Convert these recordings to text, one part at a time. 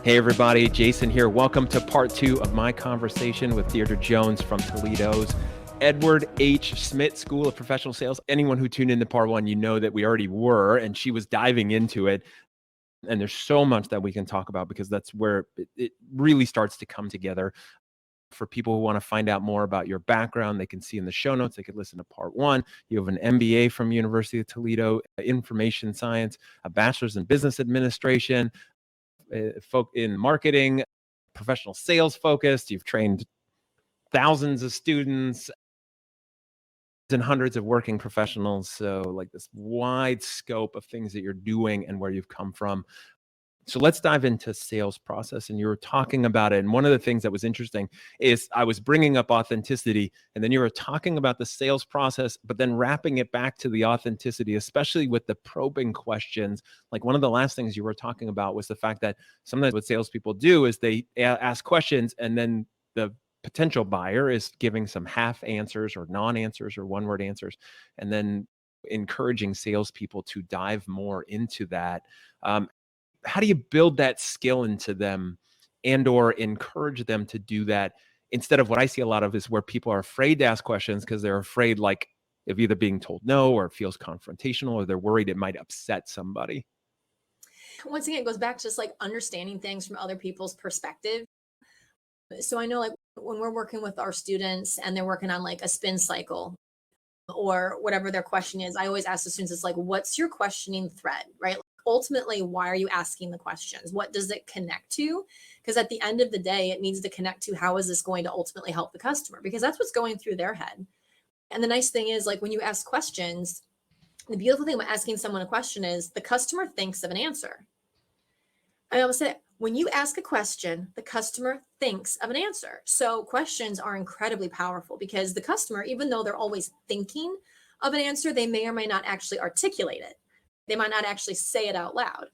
Hey everybody, Jason here. Welcome to part 2 of my conversation with Deidre Jones from Toledo's Edward H. Smith School of Professional Sales. Anyone who tuned into part 1, you know that we already were, and she was diving into it. And there's so much that we can talk about because that's where it really starts to come together. For people who want to find out more about your background, they can see in the show notes. They could listen to part 1. You have an MBA from University of Toledo, information science, a bachelor's in business administration, in marketing, professional sales focused. You've trained thousands of students and hundreds of working professionals. So like this wide scope of things that you're doing and where you've come from. So let's dive into sales process. And you were talking about it. And one of the things that was interesting is I was bringing up authenticity, and then you were talking about the sales process, but then wrapping it back to the authenticity, especially with the probing questions. Like one of the last things you were talking about was the fact that sometimes what salespeople do is they ask questions, and then the potential buyer is giving some half answers or non-answers or one-word answers, and then encouraging salespeople to dive more into that. How do you build that skill into them and or encourage them to do that instead of what I see a lot of is where people are afraid to ask questions because they're afraid like of either being told no or it feels confrontational or they're worried it might upset somebody. Once again, it goes back to just like understanding things from other people's perspective. So I know like when we're working with our students and they're working on like a spin cycle or whatever their question is, I always ask the students, it's like, what's your questioning thread, right? Like, ultimately, why are you asking the questions? What does it connect to? Because at the end of the day, it needs to connect to how is this going to ultimately help the customer? Because that's what's going through their head. And the nice thing is like when you ask questions, the beautiful thing about asking someone a question is the customer thinks of an answer. I always say, when you ask a question, the customer thinks of an answer. So questions are incredibly powerful because the customer, even though they're always thinking of an answer, they may or may not actually articulate it. They might not actually say it out loud.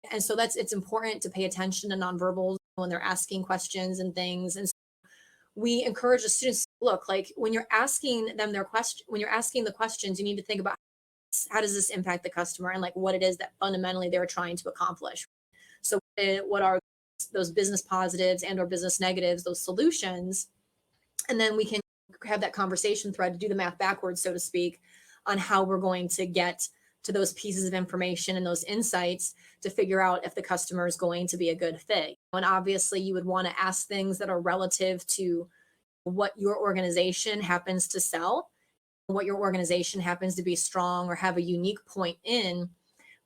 And so it's important to pay attention to nonverbals when they're asking questions and things. And so we encourage the students, look, like when you're asking them their question, when you're asking the questions, you need to think about how does this impact the customer and like what it is that fundamentally they're trying to accomplish. So what are those business positives and or business negatives, those solutions? And then we can have that conversation thread to do the math backwards, so to speak, on how we're going to get to those pieces of information and those insights to figure out if the customer is going to be a good fit. And obviously you would want to ask things that are relative to what your organization happens to sell, what your organization happens to be strong or have a unique point in.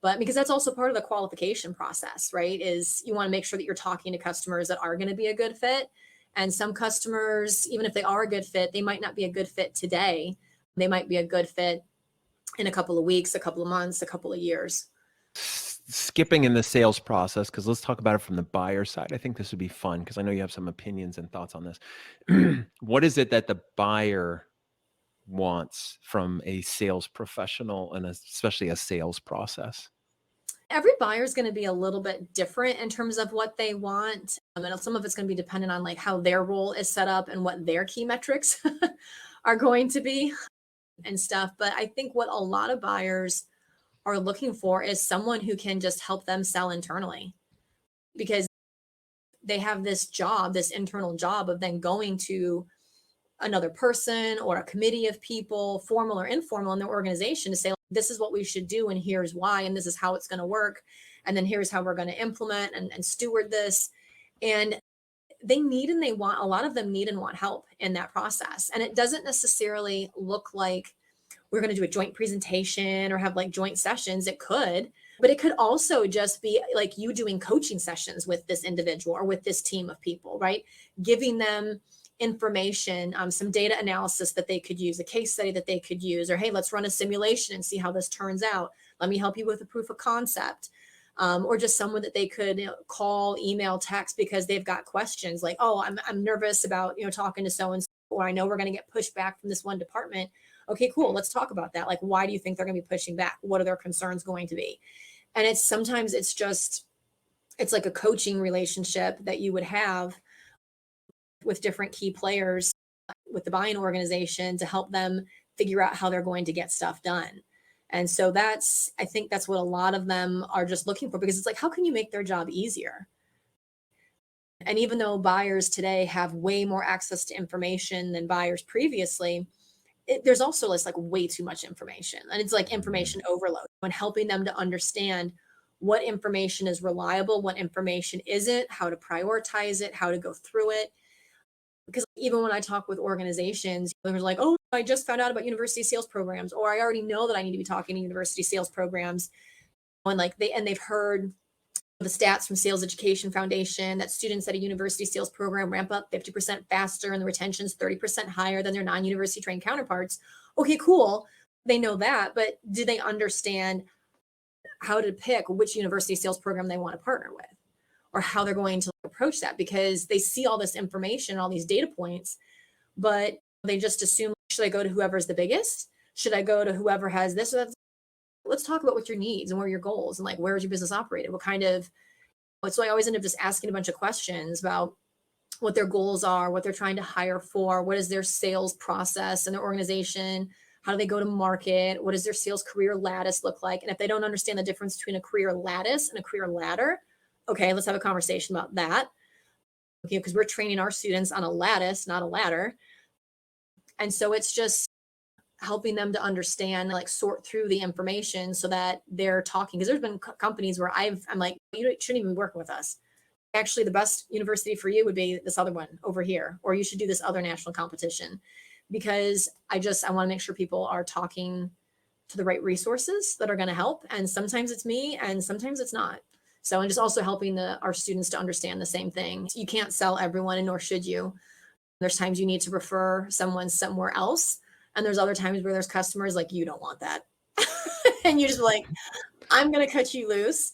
But because that's also part of the qualification process, right? Is you want to make sure that you're talking to customers that are going to be a good fit. And some customers, even if they are a good fit, they might not be a good fit today. They might be a good fit in a couple of weeks, a couple of months, a couple of years. Skipping in the sales process, because let's talk about it from the buyer side. I think this would be fun because I know you have some opinions and thoughts on this. What is it that the buyer wants from a sales professional and especially a sales process? Every buyer is going to be a little bit different in terms of what they want. And some of it's going to be dependent on like how their role is set up and what their key metrics are going to be and stuff. But I think what a lot of buyers are looking for is someone who can just help them sell internally because they have this job, this internal job of then going to another person or a committee of people, formal or informal in their organization to say, this is what we should do. And here's why, and this is how it's going to work. And then here's how we're going to implement and steward this. And they need and they want, a lot of them need and want help in that process. And it doesn't necessarily look like we're going to do a joint presentation or have like joint sessions. It could, but it could also just be like you doing coaching sessions with this individual or with this team of people, right? Giving them information, some data analysis that they could use, a case study that they could use, or hey, let's run a simulation and see how this turns out. Let me help you with a proof of concept. Or just someone that they could call, email, text because they've got questions like, oh, I'm nervous about talking to so and so, or I know we're going to get pushback from this one department. Okay, cool. Let's talk about that. Like, why do you think they're going to be pushing back? What are their concerns going to be? And it's like a coaching relationship that you would have with different key players with the buying organization to help them figure out how they're going to get stuff done. And so I think that's what a lot of them are just looking for because it's like, how can you make their job easier? And even though buyers today have way more access to information than buyers previously, there's also this like way too much information, and it's like information overload. When helping them to understand what information is reliable, what information isn't, how to prioritize it, how to go through it. Because even when I talk with organizations, they're like, oh, I just found out about university sales programs, or I already know that I need to be talking to university sales programs. And like they've heard the stats from Sales Education Foundation that students at a university sales program ramp up 50% faster and the retention's 30% higher than their non-university trained counterparts. Okay, cool. They know that, but do they understand how to pick which university sales program they want to partner with, or how they're going to approach that? Because they see all this information, all these data points, but they just assume, should I go to whoever's the biggest? Should I go to whoever has this or that? Let's talk about what your needs and what are your goals, and like, where is your business operated? What kind of, so I always end up just asking a bunch of questions about what their goals are, what they're trying to hire for, what is their sales process and their organization, how do they go to market, what does their sales career lattice look like? And if they don't understand the difference between a career lattice and a career ladder, okay, let's have a conversation about that. Okay, because we're training our students on a lattice, not a ladder. And so it's just helping them to understand, like sort through the information so that they're talking. Because there's been companies where I'm like, you shouldn't even be working with us. Actually, the best university for you would be this other one over here, or you should do this other national competition. Because I want to make sure people are talking to the right resources that are going to help. And sometimes it's me and sometimes it's not. So, and just also helping our students to understand the same thing. You can't sell everyone, and nor should you. There's times you need to refer someone somewhere else. And there's other times where there's customers like, you don't want that. And you just like, I'm going to cut you loose.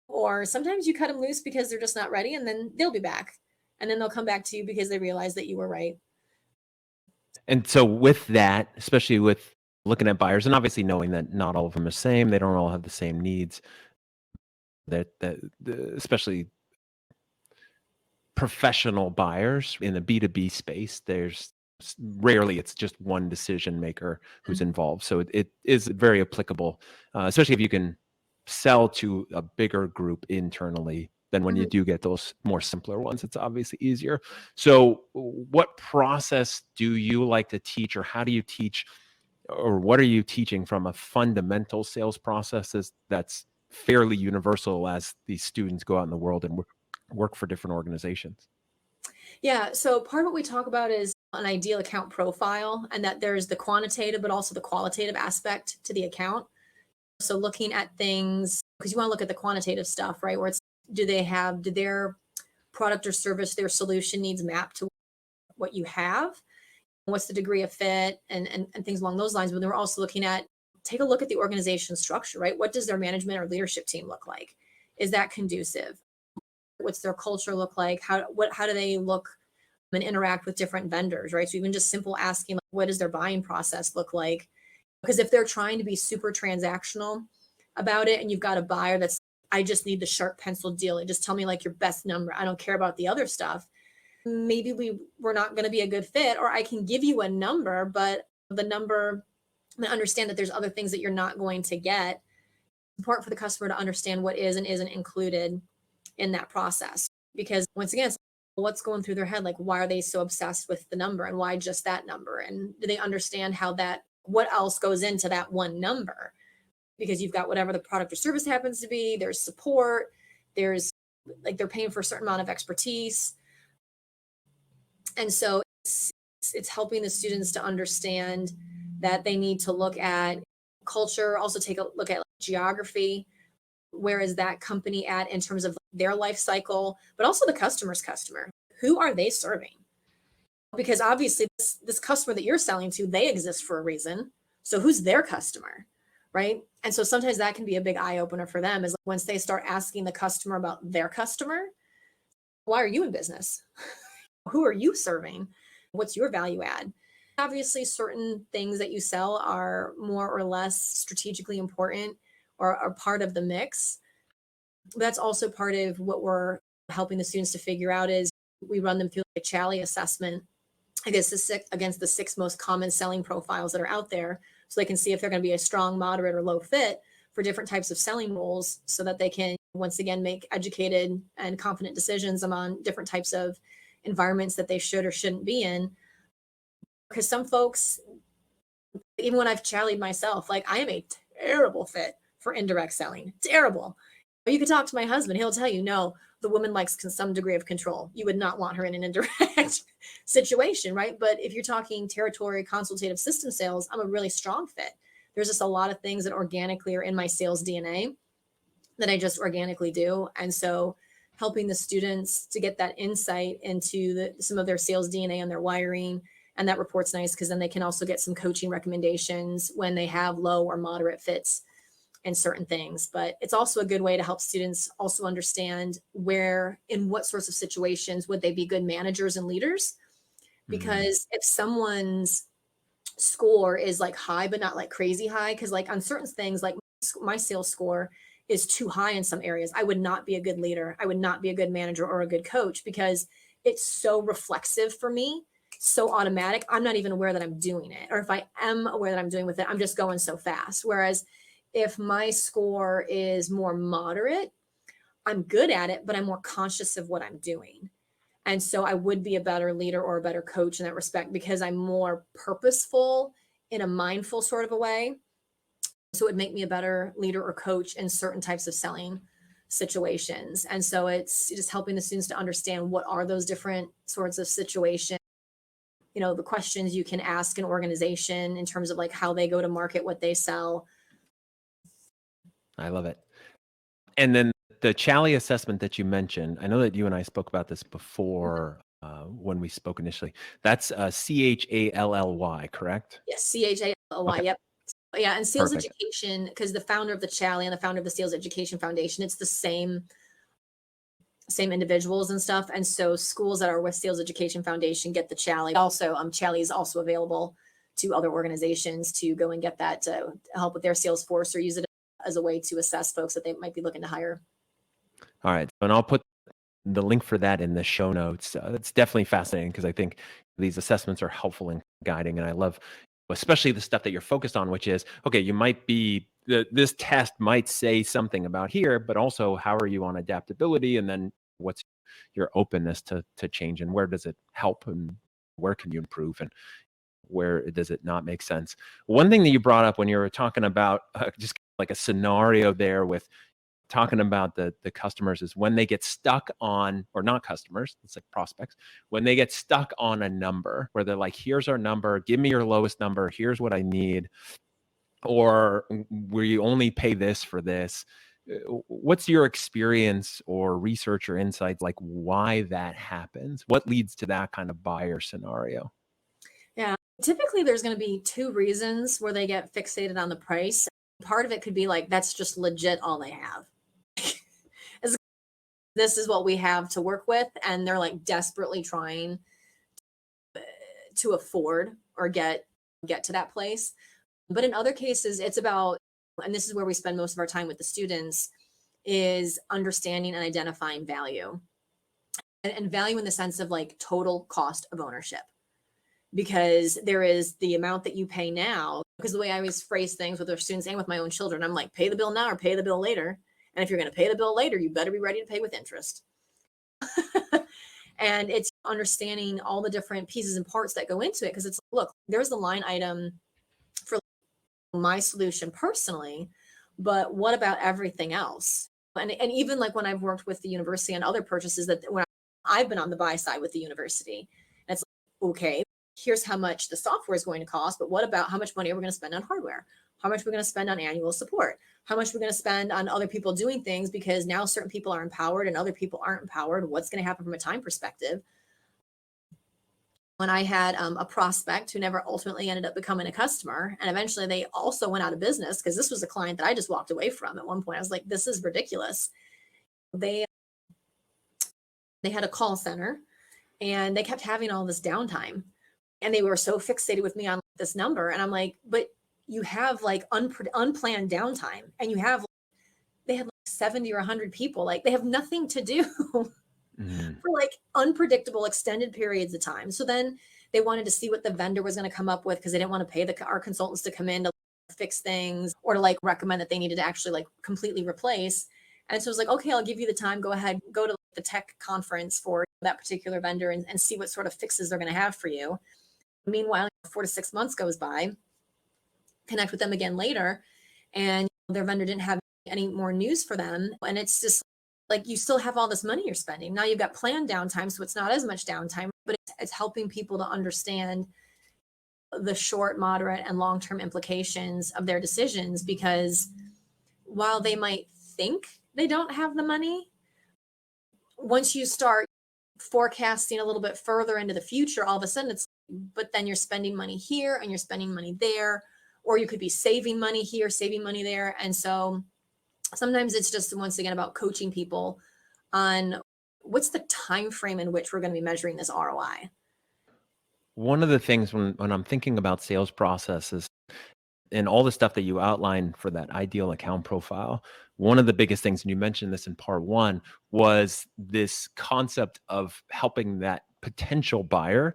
Or sometimes you cut them loose because they're just not ready, and then they'll be back. And then they'll come back to you because they realize that you were right. And so with that, especially with looking at buyers and obviously knowing that not all of them are the same, they don't all have the same needs, that especially professional buyers in the B2B space, there's rarely it's just one decision maker who's involved. So it is very applicable, especially if you can sell to a bigger group internally than when you do get those more simpler ones. It's obviously easier. So what process do you like to teach, or how do you teach, or what are you teaching from a fundamental sales process that's fairly universal as these students go out in the world and work for different organizations? Yeah. So part of what we talk about is an ideal account profile, and that there's the quantitative, but also the qualitative aspect to the account. So looking at things, because you want to look at the quantitative stuff, right? Where it's, do their product or service, their solution needs mapped to what you have? What's the degree of fit and things along those lines. But then we're also looking at, take a look at the organization structure, right? What does their management or leadership team look like? Is that conducive? What's their culture look like? How do they look and interact with different vendors, right? So even just simple asking, like, what does their buying process look like? Because if they're trying to be super transactional about it, and you've got a buyer that's, I just need the sharp pencil deal, and just tell me like your best number, I don't care about the other stuff, maybe we're not going to be a good fit. Or I can give you a number, but the number, I understand that there's other things that you're not going to get. It's important for the customer to understand what is and isn't included in that process. Because once again, it's what's going through their head, like why are they so obsessed with the number, and why just that number? And do they understand what else goes into that one number? Because you've got whatever the product or service happens to be, there's support, there's like, they're paying for a certain amount of expertise. And so it's helping the students to understand that they need to look at culture, also take a look at geography. Where is that company at in terms of their life cycle, but also the customer's customer? Who are they serving? Because obviously this customer that you're selling to, they exist for a reason. So who's their customer, right? And so sometimes that can be a big eye opener for them, is like, once they start asking the customer about their customer, why are you in business? Who are you serving? What's your value add? Obviously, certain things that you sell are more or less strategically important, or are part of the mix. That's also part of what we're helping the students to figure out. Is we run them through a Chally assessment against the six most common selling profiles that are out there, so they can see if they're going to be a strong, moderate, or low fit for different types of selling roles so that they can, once again, make educated and confident decisions among different types of environments that they should or shouldn't be in. Because some folks, even when I've challenged myself, like I am a terrible fit for indirect selling. Terrible. You could talk to my husband. He'll tell you, no, the woman likes some degree of control. You would not want her in an indirect situation, right? But if you're talking territory, consultative system sales, I'm a really strong fit. There's just a lot of things that organically are in my sales DNA that I just organically do. And so helping the students to get that insight into some of their sales DNA and their wiring. And that report's nice because then they can also get some coaching recommendations when they have low or moderate fits in certain things. But it's also a good way to help students also understand where, in what sorts of situations would they be good managers and leaders. Because if someone's score is like high, but not like crazy high, because like on certain things, like my sales score is too high in some areas, I would not be a good leader. I would not be a good manager or a good coach because it's so reflexive for me, so automatic. I'm not even aware that I'm doing it. Or if I am aware that I'm doing with it, I'm just going so fast. Whereas if my score is more moderate, I'm good at it, but I'm more conscious of what I'm doing. And so I would be a better leader or a better coach in that respect because I'm more purposeful in a mindful sort of a way. So it would make me a better leader or coach in certain types of selling situations. And so it's just helping the students to understand what are those different sorts of situations, you know, the questions you can ask an organization in terms of like how they go to market, what they sell. I love it. And then the Chally assessment that you mentioned, I know that you and I spoke about this before when we spoke initially. That's CHALLY, correct? Yes, CHALLY. Okay, Yep. Yeah, and sales perfect. education, because the founder of the Chally and the founder of the Sales Education Foundation, it's the same individuals and stuff. And so schools that are with Sales Education Foundation get the Chally. Also, Chally is also available to other organizations to go and get that to help with their sales force or use it as a way to assess folks that they might be looking to hire. All right. And I'll put the link for that in the show notes. It's definitely fascinating because I think these assessments are helpful in guiding. And I love especially the stuff that you're focused on, which is, okay, you might be, this test might say something about here, but also how are you on adaptability? And then what's your openness to change, and where does it help, and where can you improve, and where does it not make sense? One thing that you brought up when you were talking about just like a scenario there with talking about the customers is when they get stuck on, or not customers, it's like prospects, when they get stuck on a number where they're like, here's our number, give me your lowest number, here's what I need, or where you only pay this for this. What's your experience or research or insights like why that happens? What leads to that kind of buyer scenario? Yeah, typically there's going to be two reasons where they get fixated on the price. Part of it could be like, that's just legit all they have. This is what we have to work with. And they're like desperately trying to afford or get to that place. But in other cases, it's about, and this is where we spend most of our time with the students, is understanding and identifying value. And value in the sense of like total cost of ownership. Because there is the amount that you pay now, because the way I always phrase things with our students and with my own children, I'm like, pay the bill now or pay the bill later. And if you're going to pay the bill later, you better be ready to pay with interest. And it's understanding all the different pieces and parts that go into it. Because it's, look, there's the line item for my solution personally, but what about everything else? And even like when I've worked with the university on other purchases, that when I've been on the buy side with the university, and it's like, okay, here's how much the software is going to cost, but what about how much money are we going to spend on hardware? How much we're going to spend on annual support? How much we're going to spend on other people doing things because now certain people are empowered and other people aren't empowered? What's going to happen from a time perspective? When I had a prospect who never ultimately ended up becoming a customer, and eventually they also went out of business because this was a client that I just walked away from at one point. I was like, this is ridiculous. They had a call center and they kept having all this downtime. And they were so fixated with me on this number. And I'm like, but you have like unplanned downtime, and they had like 70 or 100 people. Like they have nothing to do for like unpredictable extended periods of time. So then they wanted to see what the vendor was going to come up with because they didn't want to pay our consultants to come in to fix things or to like recommend that they needed to actually like completely replace. And so it was like, okay, I'll give you the time, go ahead, go to the tech conference for that particular vendor and see what sort of fixes they're going to have for you. Meanwhile, 4 to 6 months goes by, connect with them again later, and their vendor didn't have any more news for them. And it's just like, you still have all this money you're spending. Now you've got planned downtime, so it's not as much downtime, but it's helping people to understand the short, moderate, and long-term implications of their decisions, because while they might think they don't have the money, once you start forecasting a little bit further into the future, all of a sudden but then you're spending money here and you're spending money there, or you could be saving money here, saving money there. And so sometimes it's just, once again, about coaching people on what's the time frame in which we're going to be measuring this ROI. One of the things when I'm thinking about sales processes and all the stuff that you outlined for that ideal account profile, one of the biggest things, and you mentioned this in part one, was this concept of helping that potential buyer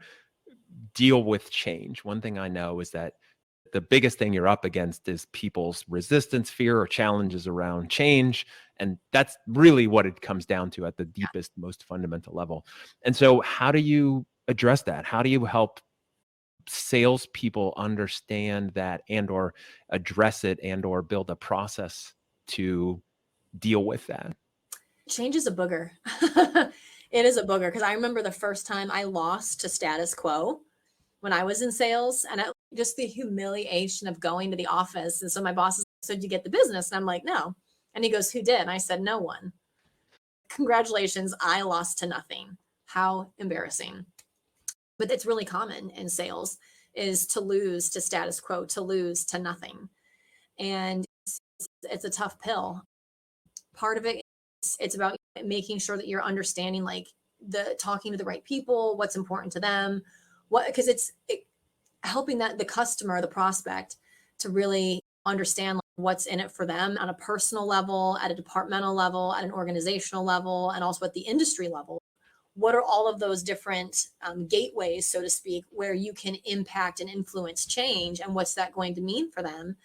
deal with change. One thing I know is that the biggest thing you're up against is people's resistance, fear, or challenges around change. And that's really what it comes down to at the deepest, most fundamental level. And so how do you address that? How do you help salespeople understand that and or address it and or build a process to deal with that? Change is a booger. It is a booger, because I remember the first time I lost to status quo when I was in sales, and just the humiliation of going to the office. And so my boss said, "Did you get the business?" And I'm like, "No." And he goes, "Who did?" And I said, "No one." Congratulations, I lost to nothing. How embarrassing. But it's really common in sales, is to lose to status quo, to lose to nothing. And it's a tough pill. Part of it, it's about making sure that you're understanding, like, talking to the right people, what's important to them, because it's helping the customer, the prospect, to really understand like, what's in it for them on a personal level, at a departmental level, at an organizational level, and also at the industry level. What are all of those different gateways, so to speak, where you can impact and influence change, and what's that going to mean for them?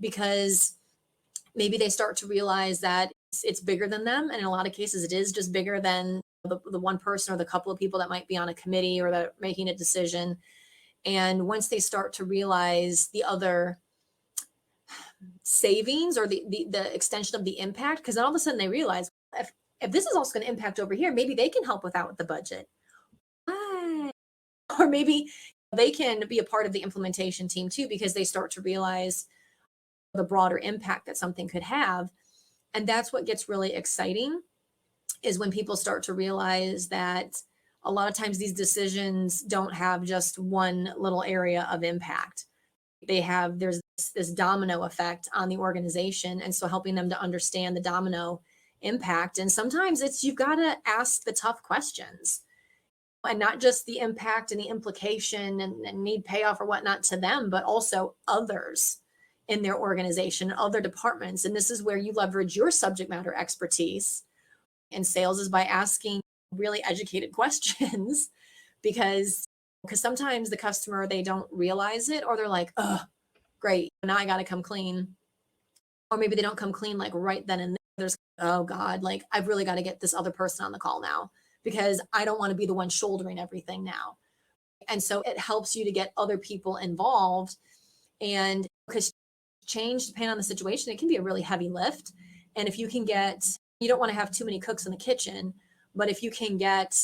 Because maybe they start to realize that it's bigger than them. And in a lot of cases, it is just bigger than the one person or the couple of people that might be on a committee or that are making a decision. And once they start to realize the other savings or the extension of the impact, because then all of a sudden they realize, if this is also going to impact over here, maybe they can help with the budget. Or maybe they can be a part of the implementation team too, because they start to realize the broader impact that something could have. And that's what gets really exciting, is when people start to realize that a lot of times these decisions don't have just one little area of impact. There's this domino effect on the organization. And so helping them to understand the domino impact. And sometimes you've got to ask the tough questions, and not just the impact and the implication and need payoff or whatnot to them, but also others in their organization, other departments. And this is where you leverage your subject matter expertise in sales, is by asking really educated questions, because sometimes the customer, they don't realize it, or they're like, "Oh, great, now I got to come clean." Or maybe they don't come clean like right then and there. There's, "Oh God, like I've really got to get this other person on the call now, because I don't want to be the one shouldering everything now." And so it helps you to get other people involved. And because change, depending on the situation, it can be a really heavy lift. And if you don't want to have too many cooks in the kitchen, but if you can get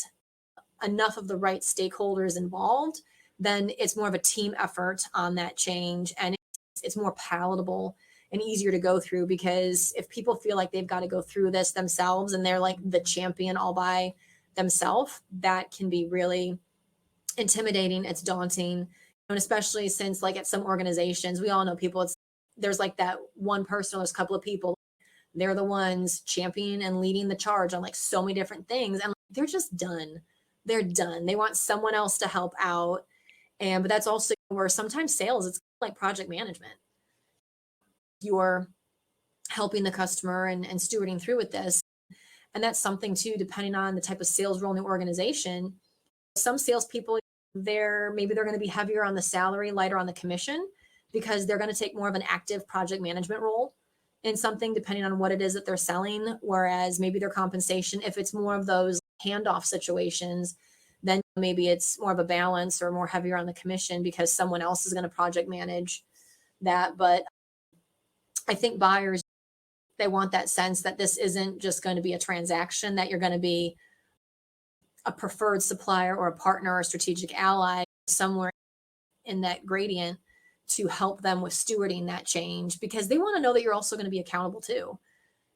enough of the right stakeholders involved, then it's more of a team effort on that change. And it's more palatable and easier to go through, because if people feel like they've got to go through this themselves and they're like the champion all by themselves, that can be really intimidating. It's daunting. And especially since, like, at some organizations, we all know people, there's like that one person or there's a couple of people, they're the ones championing and leading the charge on like so many different things, and they're just done. They're done. They want someone else to help out. But that's also where sometimes sales, it's like project management. You're helping the customer and stewarding through with this. And that's something too, depending on the type of sales role in the organization. Some salespeople, maybe they're going to be heavier on the salary, lighter on the commission. because they're going to take more of an active project management role in something depending on what it is that they're selling. Whereas maybe their compensation, if it's more of those handoff situations, then maybe it's more of a balance or more heavier on the commission because someone else is going to project manage that. But I think buyers, they want that sense that this isn't just going to be a transaction, that you're going to be a preferred supplier or a partner or a strategic ally somewhere in that gradient to help them with stewarding that change, because they want to know that you're also going to be accountable too.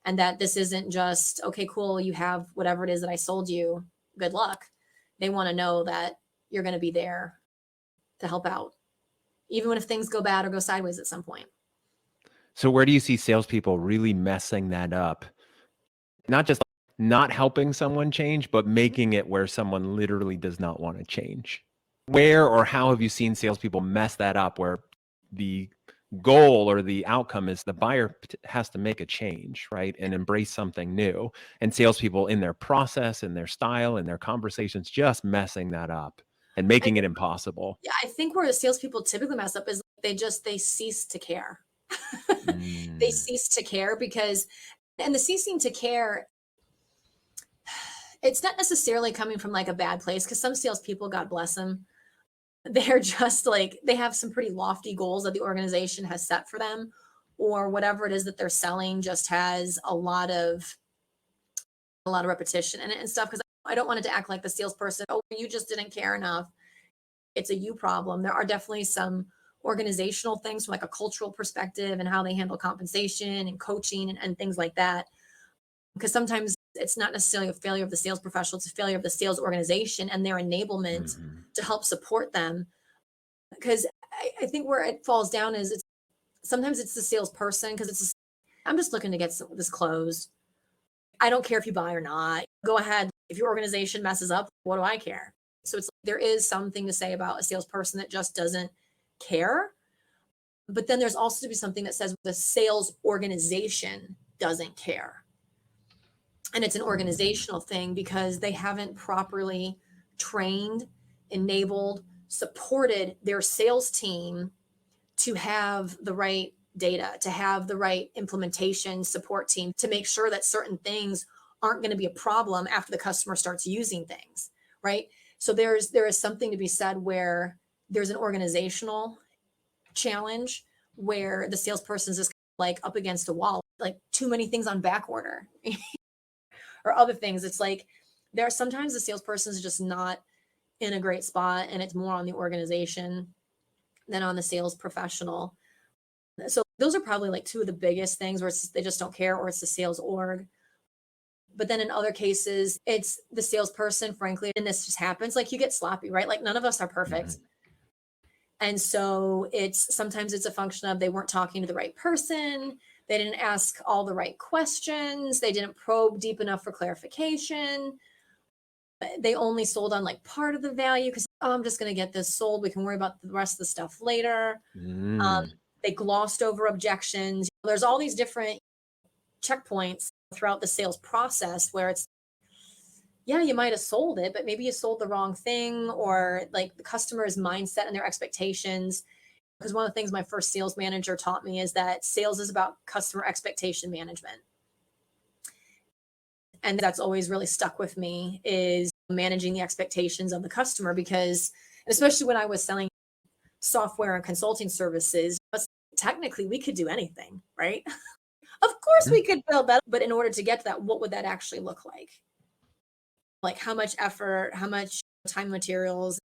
And that this isn't just, okay, cool, you have whatever it is that I sold you, good luck. They want to know that you're going to be there to help out, even if things go bad or go sideways at some point. So where do you see salespeople really messing that up? Not just not helping someone change, but making it where someone literally does not want to change. Where or how have you seen salespeople mess that up, where the goal or the outcome is the buyer has to make a change, right? And embrace something new. And salespeople in their process, in their style, in their conversations, just messing that up and making it impossible. Yeah, I think where the salespeople typically mess up is they cease to care. They cease to care because, and the ceasing to care, it's not necessarily coming from like a bad place, because some salespeople, God bless them, they're just like, they have some pretty lofty goals that the organization has set for them, or whatever it is that they're selling just has a lot of repetition in it and stuff. Because I don't want it to act like the salesperson, oh, you just didn't care enough. It's a you problem. There are definitely some organizational things from like a cultural perspective and how they handle compensation and coaching and things like that. Because sometimes it's not necessarily a failure of the sales professional, it's a failure of the sales organization and their enablement to help support them. Because I think where it falls down is sometimes it's the salesperson, because I'm just looking to get this closed. I don't care if you buy or not. Go ahead. If your organization messes up, what do I care? So it's there is something to say about a salesperson that just doesn't care. But then there's also to be something that says the sales organization doesn't care. And it's an organizational thing because they haven't properly trained, enabled, supported their sales team to have the right data, to have the right implementation support team, to make sure that certain things aren't going to be a problem after the customer starts using things, right? So there is something to be said where there's an organizational challenge where the salesperson's just like up against a wall, like too many things on back order or other things. It's like there are sometimes the salesperson is just not in a great spot, and it's more on the organization than on the sales professional. So those are probably like two of the biggest things where they just don't care, or it's the sales org. But then in other cases, it's the salesperson, frankly, and this just happens. Like you get sloppy, right? Like none of us are perfect. And so sometimes it's a function of they weren't talking to the right person. They didn't ask all the right questions. They didn't probe deep enough for clarification. They only sold on like part of the value because, oh, I'm just going to get this sold. We can worry about the rest of the stuff later. They glossed over objections. There's all these different checkpoints throughout the sales process where it's, yeah, you might have sold it, but maybe you sold the wrong thing, or like the customer's mindset and their expectations. Because one of the things my first sales manager taught me is that sales is about customer expectation management. And that's always really stuck with me, is managing the expectations of the customer, because especially when I was selling software and consulting services, technically we could do anything, right? Of course we could build that, but in order to get to that, what would that actually look like? Like how much effort, how much time, materials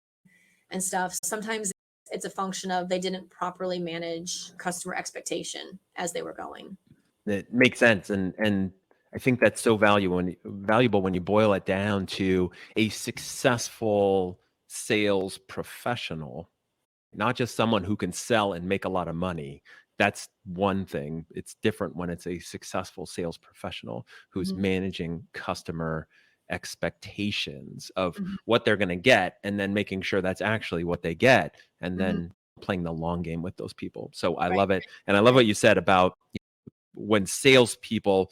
and stuff. Sometimes it's a function of they didn't properly manage customer expectation as they were going. It makes sense. And I think that's so valuable when you boil it down to a successful sales professional, not just someone who can sell and make a lot of money. That's one thing. It's different when it's a successful sales professional who's managing customer expectations of what they're going to get, and then making sure that's actually what they get, and then playing the long game with those people. So I love it. And I love what you said about when salespeople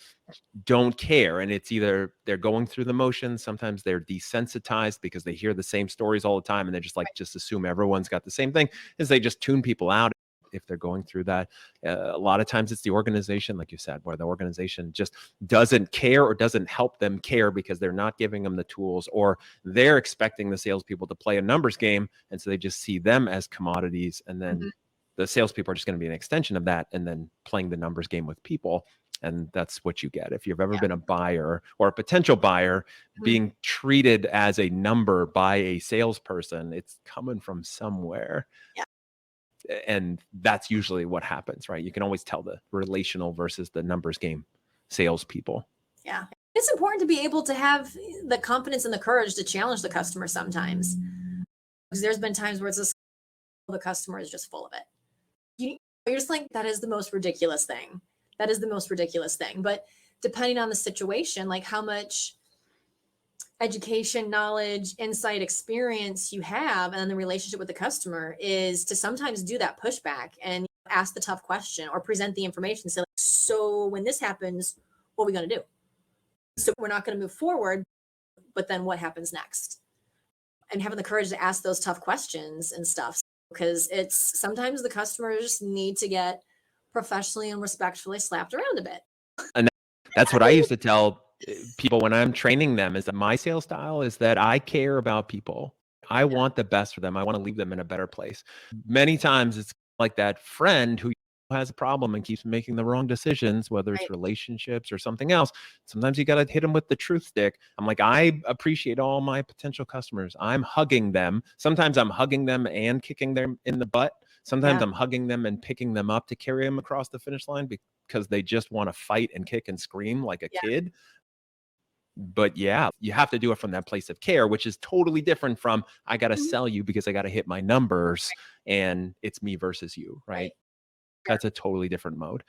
don't care, and it's either they're going through the motions, sometimes they're desensitized because they hear the same stories all the time, and they just just assume everyone's got the same thing, is they just tune people out. if they're going through that. A lot of times it's the organization, like you said, where the organization just doesn't care or doesn't help them care because they're not giving them the tools, or they're expecting the salespeople to play a numbers game. And so they just see them as commodities. And then the salespeople are just going to be an extension of that and then playing the numbers game with people. And that's what you get. If you've ever been a buyer or a potential buyer being treated as a number by a salesperson, it's coming from somewhere. And that's usually what happens, right? You can always tell the relational versus the numbers game salespeople. Yeah. It's important to be able to have the confidence and the courage to challenge the customer sometimes. Because there's been times where it's just, the customer is just full of it. You're just like, that is the most ridiculous thing. That is the most ridiculous thing. But depending on the situation, like how much education, knowledge, insight, experience you have, and then the relationship with the customer is to sometimes do that pushback and ask the tough question or present the information. So, so when this happens, what are we going to do? So we're not going to move forward, but then what happens next? And having the courage to ask those tough questions and stuff, because it's sometimes the customers just need to get professionally and respectfully slapped around a bit. And that's what I used to tell people when I'm training them, is that my sales style is that I care about people. I want the best for them. I want to leave them in a better place. Many times it's like that friend who has a problem and keeps making the wrong decisions, whether it's relationships or something else. Sometimes you got to hit them with the truth stick. I'm like, I appreciate all my potential customers. I'm hugging them. Sometimes I'm hugging them and kicking them in the butt. Sometimes I'm hugging them and picking them up to carry them across the finish line because they just want to fight and kick and scream like a kid. But yeah, you have to do it from that place of care, which is totally different from, I got to sell you because I got to hit my numbers and it's me versus you, right? That's a totally different mode,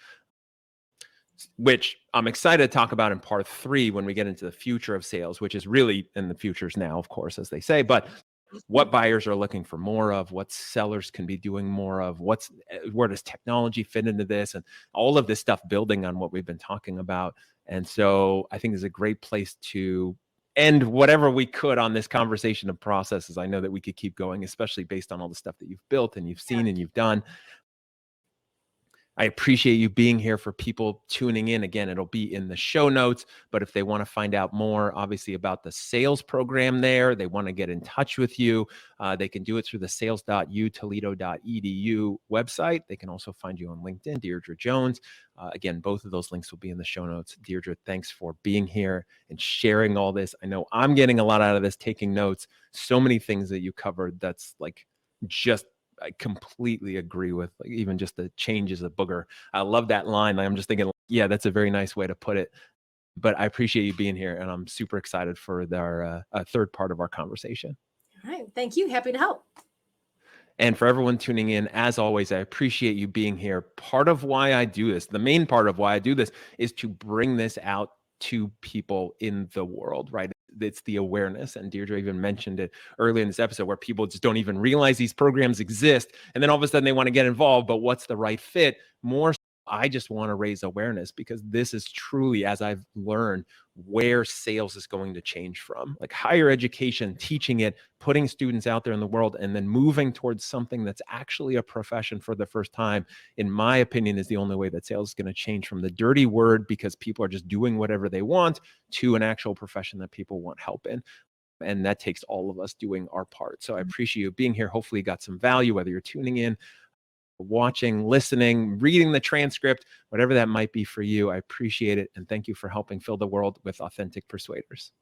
which I'm excited to talk about in part 3 when we get into the future of sales, which is really in the futures now, of course, as they say, but what buyers are looking for more of, what sellers can be doing more of, where does technology fit into this, and all of this stuff building on what we've been talking about. And so I think this is a great place to end whatever we could on this conversation of processes. I know that we could keep going, especially based on all the stuff that you've built and you've seen and you've done. I appreciate you being here. For people tuning in, again, it'll be in the show notes, but if they want to find out more, obviously, about the sales program there, they want to get in touch with you, they can do it through the sales.utoledo.edu website. They can also find you on LinkedIn, Deidre Jones. Again, both of those links will be in the show notes. Deidre, thanks for being here and sharing all this. I know I'm getting a lot out of this, taking notes. So many things that you covered that's like just, I completely agree with, like, even just the change is a booger. I love that line. I'm just thinking, yeah, that's a very nice way to put it. But I appreciate you being here, and I'm super excited for our third part of our conversation. All right. Thank you. Happy to help. And for everyone tuning in, as always, I appreciate you being here. Part of why I do this, the main part of why I do this, is to bring this out to people in the world, right? It's the awareness. And Deidre even mentioned it earlier in this episode, where people just don't even realize these programs exist. And then all of a sudden they want to get involved, but what's the right fit? More, I just want to raise awareness, because this is truly, as I've learned, where sales is going to change from. Like higher education, teaching it, putting students out there in the world, and then moving towards something that's actually a profession for the first time, in my opinion, is the only way that sales is going to change from the dirty word, because people are just doing whatever they want, to an actual profession that people want help in. And that takes all of us doing our part. So I appreciate you being here. Hopefully you got some value, whether you're tuning in, watching, listening, reading the transcript, whatever that might be for you. I appreciate it. And thank you for helping fill the world with authentic persuaders.